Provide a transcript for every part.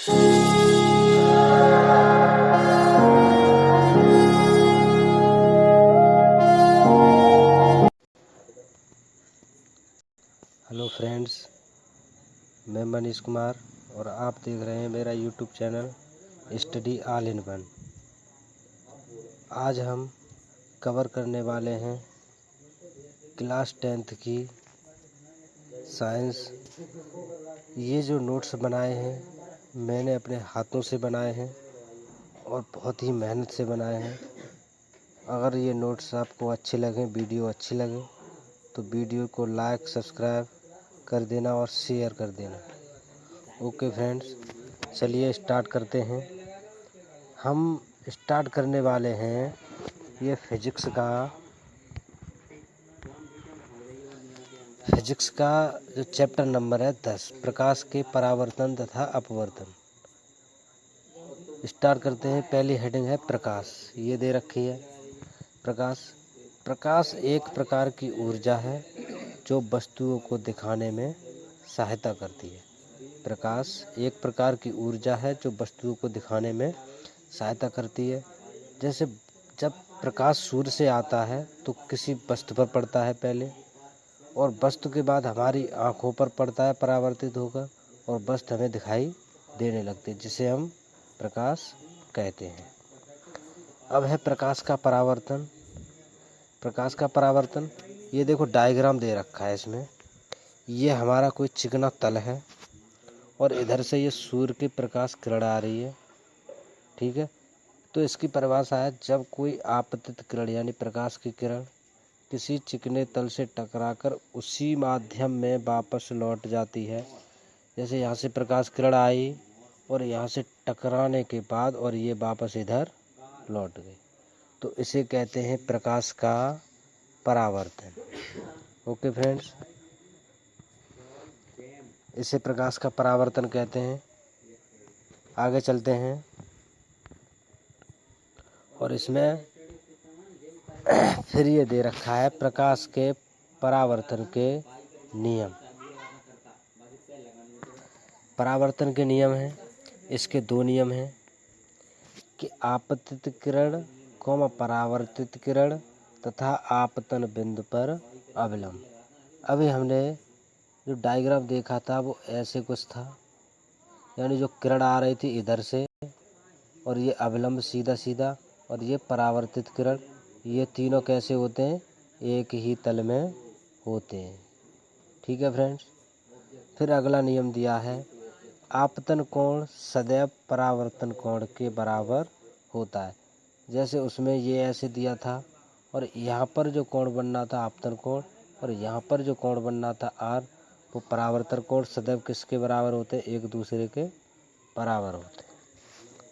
Hello friends, मैं मनीष कुमार और आप देख रहे हैं मेरा YouTube channel study all in one. आज हम कवर करने वाले हैं क्लास 10th की साइंस। ये जो नोट्स बनाए हैं मैंने अपने हाथों से बनाए हैं और बहुत ही मेहनत से बनाए हैं। अगर ये नोट्स आपको अच्छे लगें, वीडियो अच्छी लगे तो वीडियो को लाइक, सब्सक्राइब कर देना और शेयर कर देना। ओके फ्रेंड्स, चलिए स्टार्ट करते हैं। हम स्टार्ट करने वाले हैं ये फिजिक्स का जो चैप्टर नंबर है 10, प्रकाश के परावर्तन तथा अपवर्तन। स्टार्ट करते हैं। पहली हेडिंग है प्रकाश, ये दे रखी है। प्रकाश एक प्रकार की ऊर्जा है जो वस्तुओं को दिखाने में सहायता करती है। प्रकाश एक प्रकार की ऊर्जा है जो वस्तुओं को दिखाने में सहायता करती है। जैसे जब प्रकाश सूर्य से आता है तो किसी वस्तु पर पड़ता है पहले, और वस्तु के बाद हमारी आँखों पर पड़ता है परावर्तित होकर, और वस्तु हमें दिखाई देने लगती है, जिसे हम प्रकाश कहते हैं। अब है प्रकाश का परावर्तन। ये देखो डायग्राम दे रखा है इसमें। ये हमारा कोई चिकना तल है और इधर से ये सूर्य की प्रकाश किरण आ रही है, ठीक है। तो इसकी परिभाषा है, जब कोई आपतित किरण यानी प्रकाश की किरण किसी चिकने तल से टकराकर उसी माध्यम में वापस लौट जाती है। जैसे यहाँ से प्रकाश किरण आई और यहाँ से टकराने के बाद और ये वापस इधर लौट गई, तो इसे कहते हैं प्रकाश का परावर्तन। ओके फ्रेंड्स, इसे प्रकाश का परावर्तन कहते हैं। आगे चलते हैं और इसमें फिर ये दे रखा है प्रकाश के परावर्तन के नियम। परावर्तन के नियम हैं, इसके दो नियम हैं कि आपतित किरण परावर्तित किरण तथा आपतन बिंदु पर अविलंब। अभी हमने जो डायग्राम देखा था वो ऐसे कुछ था, यानी जो किरण आ रही थी इधर से और ये अविलंब सीधा सीधा, और ये परावर्तित किरण, ये तीनों कैसे होते हैं, एक ही तल में होते हैं। ठीक है फ्रेंड्स। फिर अगला नियम दिया है, आपतन कोण सदैव परावर्तन कोण के बराबर होता है। जैसे उसमें ये ऐसे दिया था और यहाँ पर जो कोण बनना था आपतन कोण, और यहाँ पर जो कोण बनना था आर, वो परावर्तन कोण सदैव किसके बराबर होते हैं, एक दूसरे के बराबर होते हैं।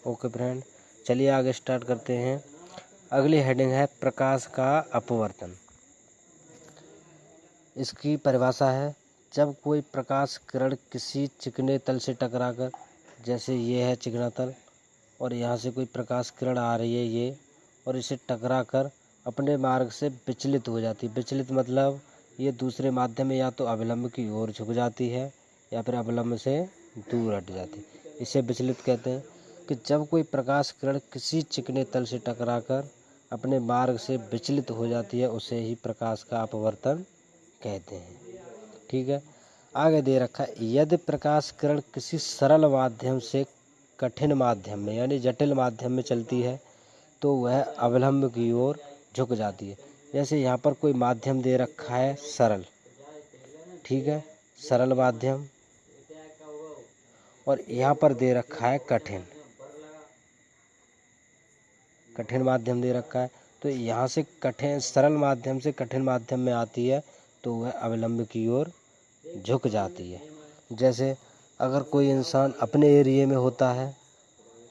ओके फ्रेंड, चलिए आगे स्टार्ट करते हैं। अगली हेडिंग है प्रकाश का अपवर्तन। इसकी परिभाषा है, जब कोई प्रकाश किरण किसी चिकने तल से टकराकर, जैसे ये है चिकना तल और यहाँ से कोई प्रकाश किरण आ रही है ये, और इसे टकराकर अपने मार्ग से विचलित हो जाती है। विचलित मतलब ये दूसरे माध्यम में या तो अविलंब की ओर झुक जाती है या फिर अविलंब से दूर हट जाती है, इसे विचलित कहते हैं। कि जब कोई प्रकाश किरण किसी चिकने तल से टकराकर अपने मार्ग से विचलित हो जाती है, उसे ही प्रकाश का अपवर्तन कहते हैं। ठीक है। आगे दे रखा है, यदि प्रकाश किरण किसी सरल माध्यम से कठिन माध्यम में यानी जटिल माध्यम में चलती है तो वह अवलंब की ओर झुक जाती है। जैसे यहाँ पर कोई माध्यम दे रखा है सरल, ठीक है, सरल माध्यम, और यहाँ पर दे रखा है कठिन माध्यम दे रखा है। तो यहाँ से सरल माध्यम से कठिन माध्यम में आती है तो वह अवलंब की ओर झुक जाती है। जैसे अगर कोई इंसान अपने एरिया में होता है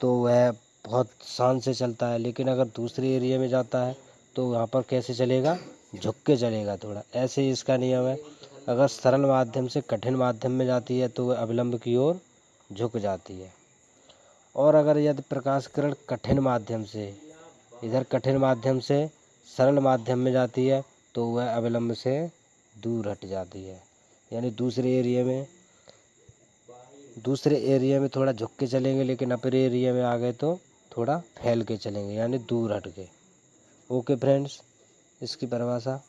तो वह बहुत शान से चलता है, लेकिन अगर दूसरे एरिया में जाता है तो वहाँ पर कैसे चलेगा, झुक के चलेगा थोड़ा। ऐसे ही इसका नियम है, अगर सरल माध्यम से कठिन माध्यम में जाती है तो वह अविलंब की ओर झुक जाती है। और अगर यदि प्रकाश किरण कठिन माध्यम से सरल माध्यम में जाती है तो वह अविलंब से दूर हट जाती है, यानी दूसरे एरिया में दूसरे एरिया में थोड़ा झुक के चलेंगे, लेकिन अपने एरिया में आ गए तो थोड़ा फैल के चलेंगे, यानी दूर हट के। ओके फ्रेंड्स, इसकी परिभाषा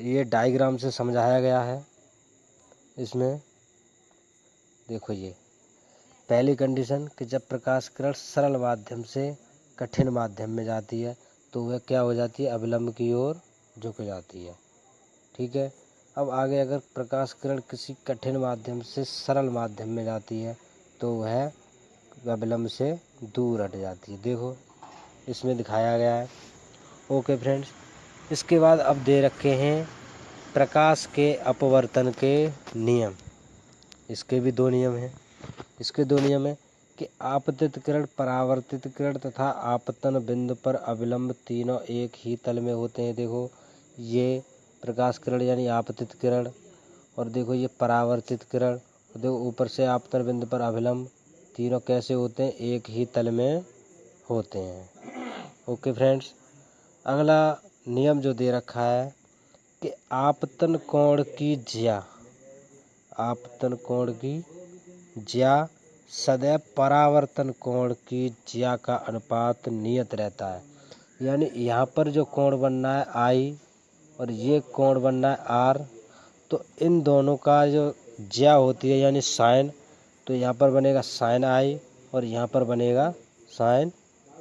ये डायग्राम से समझाया गया है। इसमें देखो, ये पहली कंडीशन कि जब प्रकाश किरण सरल माध्यम से कठिन माध्यम में जाती है तो वह क्या हो जाती है, अविलंब की ओर झुक जाती है। ठीक है। अब आगे अगर प्रकाश किरण किसी कठिन माध्यम से सरल माध्यम में जाती है तो वह अविलंब से दूर हट जाती है। देखो इसमें दिखाया गया है। ओके फ्रेंड्स, इसके बाद अब दे रखे हैं प्रकाश के अपवर्तन के नियम। इसके भी दो नियम हैं। इसके दो नियम हैं कि आपतित किरण, परावर्तित किरण तथा आपतन बिंदु पर अविलंब तीनों एक ही तल में होते हैं। देखो ये प्रकाश किरण यानी आपतित किरण, और देखो ये परावर्तित किरण, देखो ऊपर से आपतन बिंदु पर अविलंब, तीनों कैसे होते हैं, एक ही तल में होते हैं। ओके फ्रेंड्स, अगला नियम जो दे रखा है कि आपतन कोण की ज्या, आपतन कोण की ज्या सदैव परावर्तन कोण की ज्या का अनुपात नियत रहता है। यानी यहाँ पर जो कोण बनना है आई और ये कोण बनना है आर, तो इन दोनों का जो ज्या होती है यानी साइन, तो यहाँ पर बनेगा साइन आई और यहाँ पर बनेगा साइन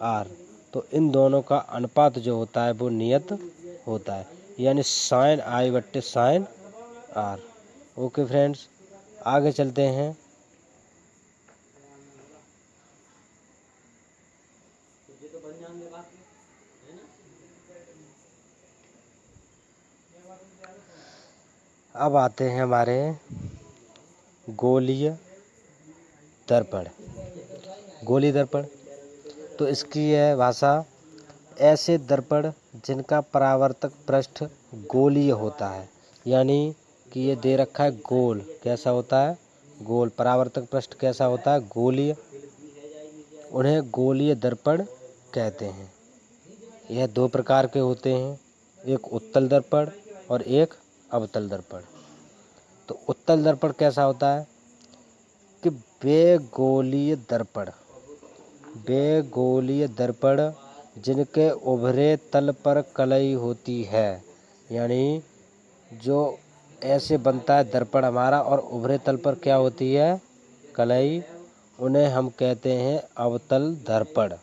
आर। तो इन दोनों का अनुपात जो होता है वो नियत होता है, यानी साइन आई बट्टे साइन आर। ओके फ्रेंड्स, आगे चलते हैं। अब आते हैं हमारे गोलीय दर्पण। गोलीय दर्पण, तो इसकी है भाषा, ऐसे दर्पण जिनका परावर्तक पृष्ठ गोलीय होता है, यानी कि ये दे रखा है गोल, कैसा होता है, गोल। परावर्तक पृष्ठ कैसा होता है, गोलीय। उन्हें गोलीय दर्पण कहते हैं। यह दो प्रकार के होते हैं, एक उत्तल दर्पण और एक अवतल दर्पण। तो उत्तल दर्पण कैसा होता है कि वे गोलीय दर्पण जिनके उभरे तल पर कलई होती है, यानी जो ऐसे बनता है दर्पण हमारा और उभरे तल पर क्या होती है, कलई, उन्हें हम कहते हैं अवतल दर्पण।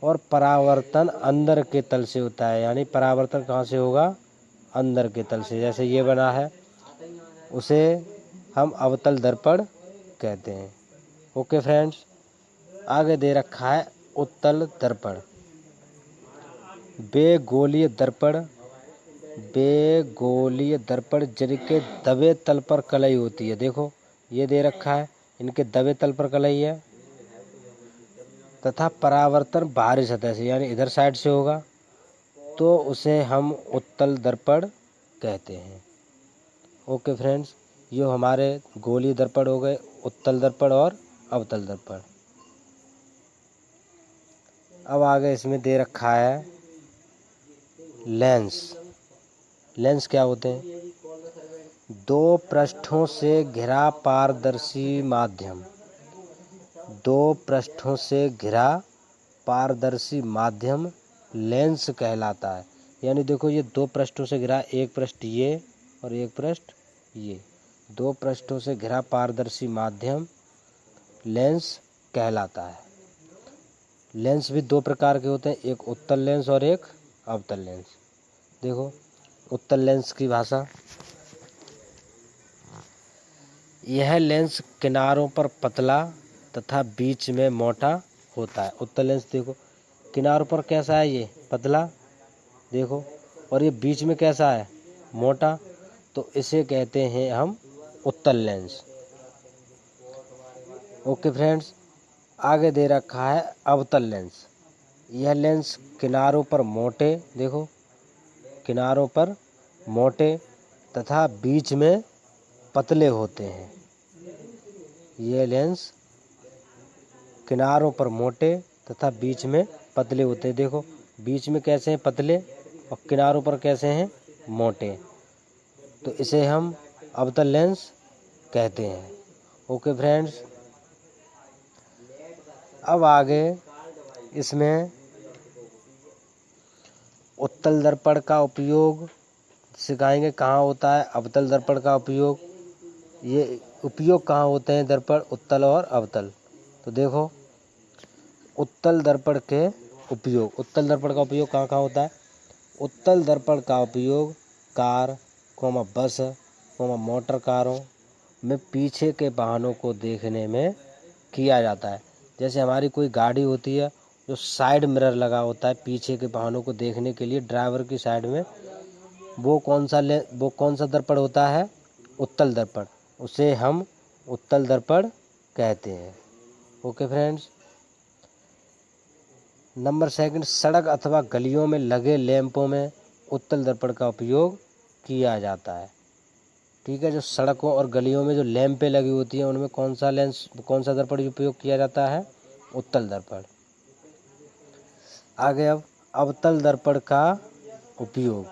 और परावर्तन अंदर के तल से होता है, यानी परावर्तन कहाँ से होगा, अंदर के तल से। जैसे ये बना है उसे हम अवतल दर्पण कहते हैं। ओके फ्रेंड्स, आगे दे रखा है उत्तल दर्पण। वे गोलीय दर्पण जिनके दबे तल पर कलई होती है। देखो ये दे रखा है, इनके दबे तल पर कलई है तथा परावर्तन बाहरी सतह से यानी इधर साइड से होगा, तो उसे हम उत्तल दर्पण कहते हैं। ओके फ्रेंड्स, ये हमारे गोलीय दर्पण हो गए, उत्तल दर्पण और अवतल दर्पण। अब आगे इसमें दे रखा है लेंस। लेंस क्या होते हैं, दो पृष्ठों से घिरा पारदर्शी माध्यम, दो पृष्ठों से घिरा पारदर्शी माध्यम लेंस कहलाता है। यानी देखो ये दो पृष्ठों से घिरा, एक पृष्ठ ये और एक पृष्ठ ये, दो पृष्ठों से घिरा पारदर्शी माध्यम लेंस कहलाता है। लेंस भी दो प्रकार के होते हैं, एक उत्तल लेंस और एक अवतल लेंस। देखो उत्तल लेंस की भाषा, यह लेंस किनारों पर पतला तथा बीच में मोटा होता है। उत्तल लेंस देखो किनारों पर कैसा है, ये पतला, देखो, और ये बीच में कैसा है, मोटा, तो इसे कहते हैं हम उत्तल लेंस। ओके फ्रेंड्स, आगे दे रखा है अवतल लेंस। यह लेंस किनारों पर मोटे, देखो किनारों पर मोटे तथा बीच में पतले होते हैं। ये लेंस किनारों पर मोटे तथा बीच में पतले होते हैं। देखो बीच में कैसे हैं, पतले, और किनारों पर कैसे हैं, मोटे, तो इसे हम अवतल लेंस कहते हैं। ओके फ्रेंड्स, अब आगे इसमें उत्तल दर्पण का उपयोग सिखाएंगे। कहाँ होता है अवतल दर्पण का उपयोग, ये उपयोग कहाँ होते हैं दर्पण उत्तल और अवतल। तो देखो उत्तल दर्पण के उपयोग, उत्तल दर्पण का उपयोग कहाँ कहाँ होता है। उत्तल दर्पण का उपयोग कार, बस, मोटर कारों में पीछे के वाहनों को देखने में किया जाता है। जैसे हमारी कोई गाड़ी होती है जो साइड मिरर लगा होता है पीछे के वाहनों को देखने के लिए ड्राइवर की साइड में, वो कौन सा दर्पण होता है, उत्तल दर्पण। उसे हम उत्तल दर्पण कहते हैं। ओके फ्रेंड्स, नंबर सेकंड, सड़क अथवा गलियों में लगे लैंपों में उत्तल दर्पण का उपयोग किया जाता है। ठीक है, जो सड़कों और गलियों में जो लैंपें लगी होती हैं उनमें कौन सा दर्पण उपयोग किया जाता है, उत्तल दर्पण। आगे अब अवतल दर्पण का उपयोग।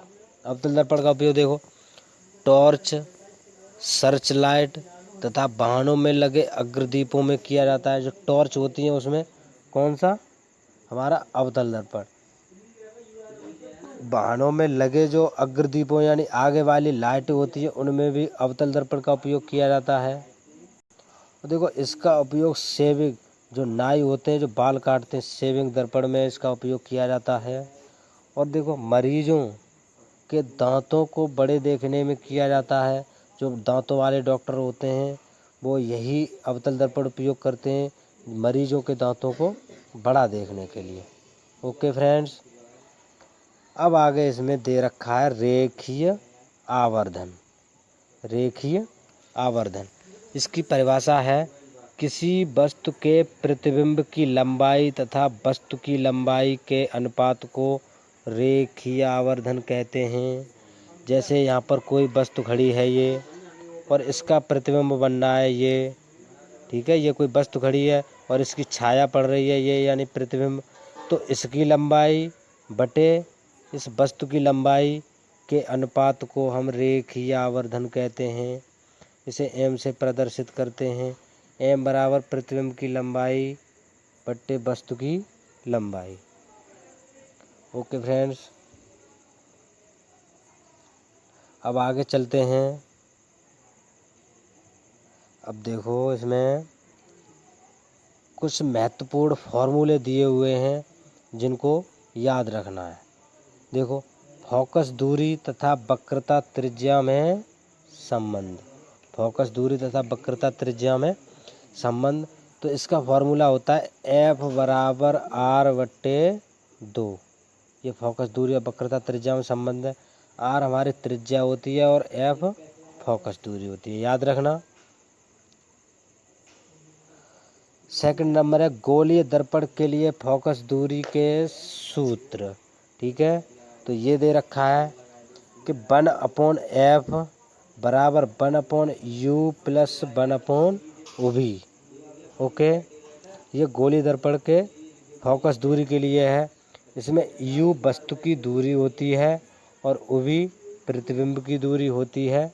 अवतल दर्पण का उपयोग देखो टॉर्च, सर्च लाइट तथा वाहनों में लगे अग्रदीपों में किया जाता है। जो टॉर्च होती है उसमें कौन सा, हमारा अवतल दर्पण। वाहनों में लगे जो अग्रदीपों यानी आगे वाली लाइट होती है उनमें भी अवतल दर्पण का उपयोग किया जाता है। और देखो इसका उपयोग शेविंग, जो नाई होते हैं जो बाल काटते हैं, शेविंग दर्पण में इसका उपयोग किया जाता है। और देखो मरीजों के दांतों को बड़े देखने में किया जाता है। जो दांतों वाले डॉक्टर होते हैं वो यही अवतल दर्पण उपयोग करते हैं मरीजों के दांतों को बड़ा देखने के लिए। ओके फ्रेंड्स, अब आगे इसमें दे रखा है रेखीय आवर्धन। रेखीय आवर्धन, इसकी परिभाषा है किसी वस्तु के प्रतिबिंब की लंबाई तथा वस्तु की लंबाई के अनुपात को रेखीय आवर्धन कहते हैं। जैसे यहाँ पर कोई वस्तु खड़ी है ये और इसका प्रतिबिंब बन रहा है ये, ठीक है, ये कोई वस्तु खड़ी है और इसकी छाया पड़ रही है ये यानी प्रतिबिंब, तो इसकी लंबाई बटे इस वस्तु की लंबाई के अनुपात को हम रेखीय आवर्धन कहते हैं। इसे m से प्रदर्शित करते हैं। m बराबर प्रतिबिंब की लंबाई बटे वस्तु की लंबाई। ओके फ्रेंड्स, अब आगे चलते हैं। अब देखो इसमें कुछ महत्वपूर्ण फॉर्मूले दिए हुए हैं जिनको याद रखना है। देखो फोकस दूरी तथा वक्रता त्रिज्या में संबंध, फोकस दूरी तथा वक्रता त्रिज्या में संबंध। तो इसका फॉर्मूला होता है F बराबर R/2। ये फोकस दूरी और वक्रता त्रिज्या में संबंध है। R हमारी त्रिज्या होती है और F फोकस दूरी होती है, याद रखना। सेकंड नंबर है गोलीय दर्पण के लिए फोकस दूरी के सूत्र। ठीक है, तो ये दे रखा है कि 1/F बराबर 1/U प्लस 1/OV। ओके, ये गोलीय दर्पण के फोकस दूरी के लिए है। इसमें U वस्तु की दूरी होती है और OV प्रतिबिंब की दूरी होती है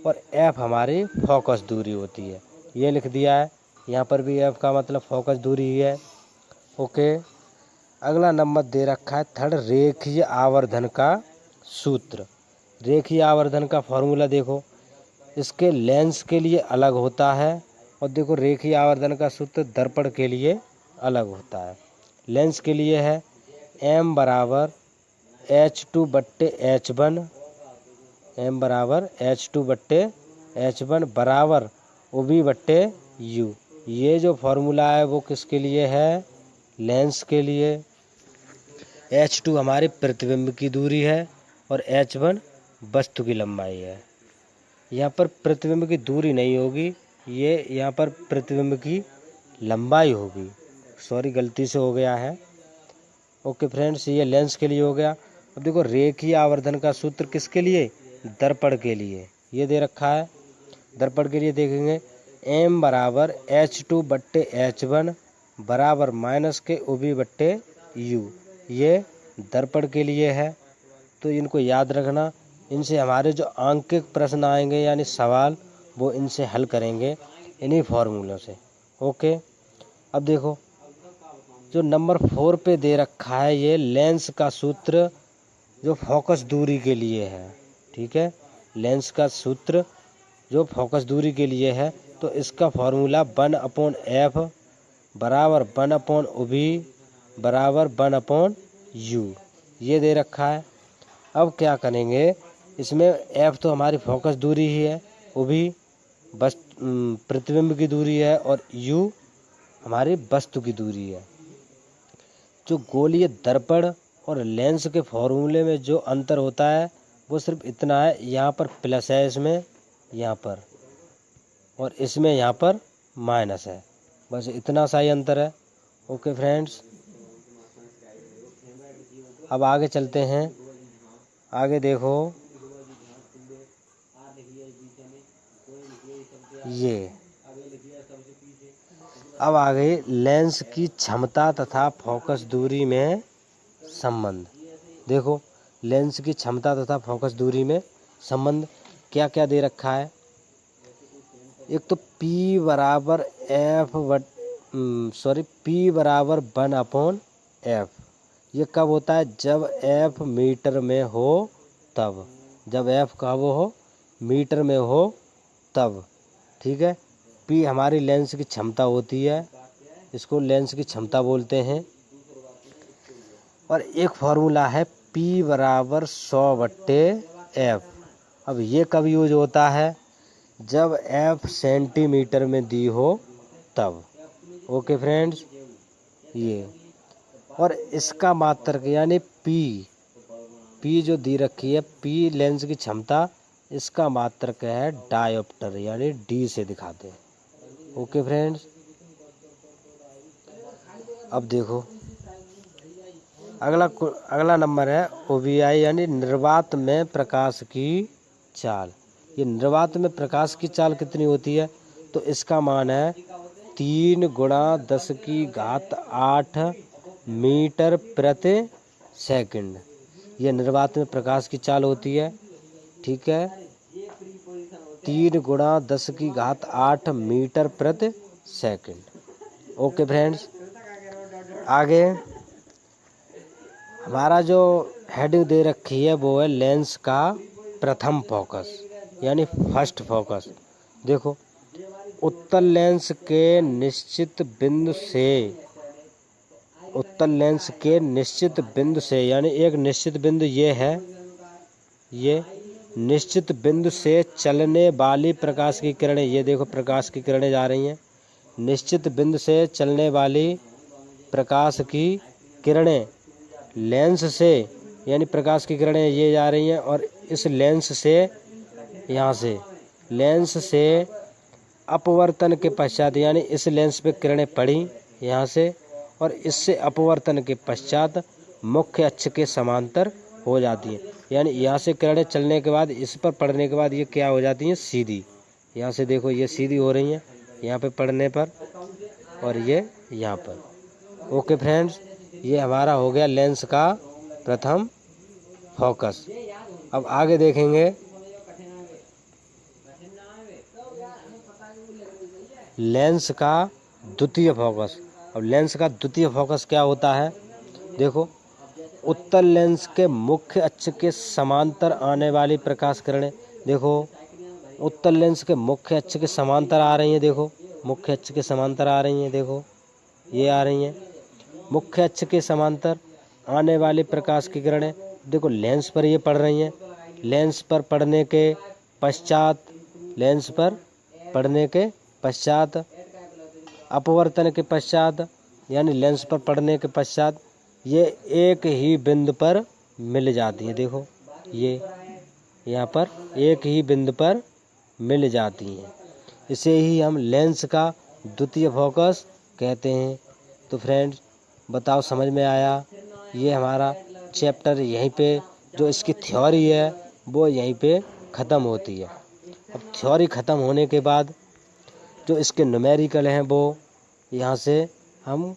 और F हमारी फोकस दूरी होती है। ये लिख दिया है, यहाँ पर भी F का मतलब फोकस दूरी ही है। ओके, अगला नंबर दे रखा है थर्ड, रेखीय आवर्धन का सूत्र। रेखीय आवर्धन का फॉर्मूला देखो, इसके लेंस के लिए अलग होता है और देखो रेखीय आवर्धन का सूत्र दर्पण के लिए अलग होता है। लेंस के लिए है m बराबर H2/H1, m बराबर H2/H1 बराबर OV/U। ये जो फॉर्मूला है वो किसके लिए है, लेंस के लिए। H2 हमारी प्रतिबिंब की दूरी है और H1 वस्तु की लंबाई है। यहाँ पर प्रतिबिंब की दूरी नहीं होगी, ये यहाँ पर प्रतिबिंब की लंबाई होगी। सॉरी, गलती से हो गया है। ओके फ्रेंड्स, ये लेंस के लिए हो गया। अब देखो रेखीय आवर्धन का सूत्र किसके लिए, दर्पण के लिए। ये दे रखा है, दर्पण के लिए देखेंगे m बराबर H2/H1 बराबर माइनस के OV/U। ये दर्पण के लिए है, तो इनको याद रखना इनसे हमारे जो आंकिक प्रश्न आएंगे यानी सवाल, वो इनसे हल करेंगे इन्हीं फॉर्मूलों से। ओके, अब देखो जो नंबर 4 पे दे रखा है ये लेंस का सूत्र जो फोकस दूरी के लिए है। ठीक है, लेंस का सूत्र जो फोकस दूरी के लिए है, तो इसका फॉर्मूला 1/f बराबर 1/v बराबर 1/u ये दे रखा है। अब क्या करेंगे, इसमें f तो हमारी फोकस दूरी ही है, भी बस प्रतिबिंब की दूरी है, और u हमारी वस्तु की दूरी है। जो गोलीय दर्पण और लेंस के फॉर्मूले में जो अंतर होता है वो सिर्फ इतना है, यहाँ पर प्लस है इसमें यहाँ पर, और इसमें यहाँ पर माइनस है, बस इतना सा ही अंतर है। ओके फ्रेंड्स, अब आगे चलते हैं। आगे देखो ये अब आगे लेंस की क्षमता तथा फोकस दूरी में संबंध। देखो लेंस की क्षमता तथा फोकस दूरी में संबंध क्या क्या दे रखा है। एक तो P बराबर 1/f, ये कब होता है, जब f मीटर में हो तब, जब f कब हो, मीटर में हो तब। ठीक है, P हमारी लेंस की क्षमता होती है, इसको लेंस की क्षमता बोलते हैं। और एक फॉर्मूला है P बराबर 100/f। अब ये कब यूज होता है, जब f सेंटीमीटर में दी हो तब। ओके फ्रेंड्स, ये और इसका मात्रक यानी P जो दी रखी है, P लेंस की क्षमता, इसका मात्रक है डायोप्टर यानी D से दिखाते हैं। ओके फ्रेंड्स, अब देखो अगला नंबर है OVI यानी निर्वात में प्रकाश की चाल। ये निर्वात में प्रकाश की चाल कितनी होती है, तो इसका मान है 3 × 10⁸ मीटर प्रति सेकंड। ये निर्वात में प्रकाश की चाल होती है। ठीक है, 3 × 10⁸ मीटर प्रति सेकंड। ओके फ्रेंड्स, आगे हमारा जो हेडिंग दे रखी है वो है लेंस का प्रथम फोकस यानी फर्स्ट फोकस। देखो उत्तल लेंस के निश्चित बिंदु से यानी एक निश्चित बिंदु ये है, ये निश्चित बिंदु से चलने वाली प्रकाश की किरणें, ये देखो प्रकाश की किरणें जा रही हैं। निश्चित बिंदु से चलने वाली प्रकाश की किरणें लेंस से यानी प्रकाश की किरणें ये जा रही हैं, और इस लेंस से यहाँ से लेंस से अपवर्तन के पश्चात यानी इस लेंस पे किरणें पड़ी यहाँ से, और इससे अपवर्तन के पश्चात मुख्य अक्ष के समांतर हो जाती हैं। यानी यहाँ से किरणें चलने के बाद इस पर पड़ने के बाद ये क्या हो जाती हैं, सीधी। यहाँ से देखो ये सीधी हो रही हैं यहाँ पे पड़ने पर, और ये यहाँ पर। ओके फ्रेंड्स, ये हमारा हो गया लेंस का प्रथम फोकस। अब आगे देखेंगे लेंस का द्वितीय फोकस। अब लेंस का द्वितीय फोकस क्या होता है, देखो उत्तल लेंस के मुख्य अक्ष के समांतर आने वाली प्रकाश किरणें, देखो उत्तल लेंस के मुख्य अक्ष के समांतर आ रही हैं, देखो मुख्य अक्ष के समांतर आ रही हैं, देखो ये आ रही हैं। मुख्य अक्ष के समांतर आने वाली प्रकाश की किरणें देखो लेंस पर ये पड़ रही हैं। लेंस पर पड़ने के पश्चात अपवर्तन के पश्चात यानी लेंस पर पड़ने के पश्चात ये एक ही बिंदु पर मिल जाती है। देखो ये यहाँ पर एक ही बिंदु पर मिल जाती हैं, इसे ही हम लेंस का द्वितीय फोकस कहते हैं। तो फ्रेंड्स बताओ समझ में आया। ये हमारा चैप्टर यहीं पे जो इसकी थ्योरी है वो यहीं पे ख़त्म होती है। अब थ्योरी ख़त्म होने के बाद जो इसके न्यूमेरिकल हैं वो यहाँ से हम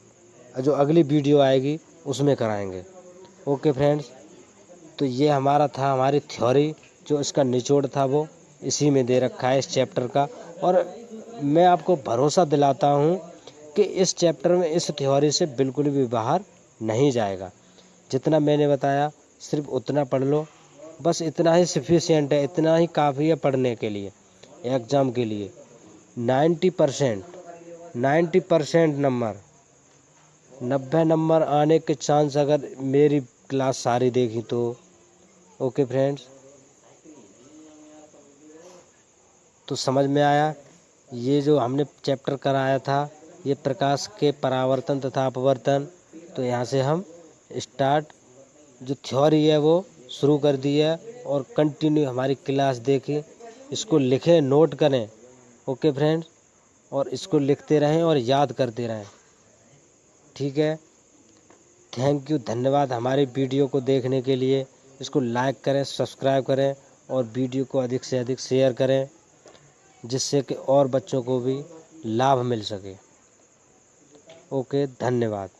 जो अगली वीडियो आएगी उसमें कराएंगे। ओके फ्रेंड्स, तो ये हमारी थ्योरी जो इसका निचोड़ था वो इसी में दे रखा है, इस चैप्टर का। और मैं आपको भरोसा दिलाता हूँ कि इस चैप्टर में इस थ्योरी से बिल्कुल भी बाहर नहीं जाएगा। जितना मैंने बताया सिर्फ उतना पढ़ लो, बस इतना ही सफिशिएंट है, इतना ही काफ़ी है पढ़ने के लिए, एग्ज़ाम के लिए। 90% नंबर, 90 नंबर आने के चांस अगर मेरी क्लास सारी देखी तो। ओके फ्रेंड्स, तो समझ में आया। ये जो हमने चैप्टर कराया था ये प्रकाश के परावर्तन तथा अपवर्तन, तो यहाँ से हम स्टार्ट जो थ्योरी है वो शुरू कर दी है और कंटिन्यू हमारी क्लास देखें, इसको लिखें, नोट करें। ओके फ्रेंड्स, और इसको लिखते रहें और याद करते रहें। ठीक है, थैंक यू, धन्यवाद हमारी वीडियो को देखने के लिए। इसको लाइक करें, सब्सक्राइब करें और वीडियो को अधिक से अधिक शेयर करें, जिससे कि और बच्चों को भी लाभ मिल सके। ओके, धन्यवाद।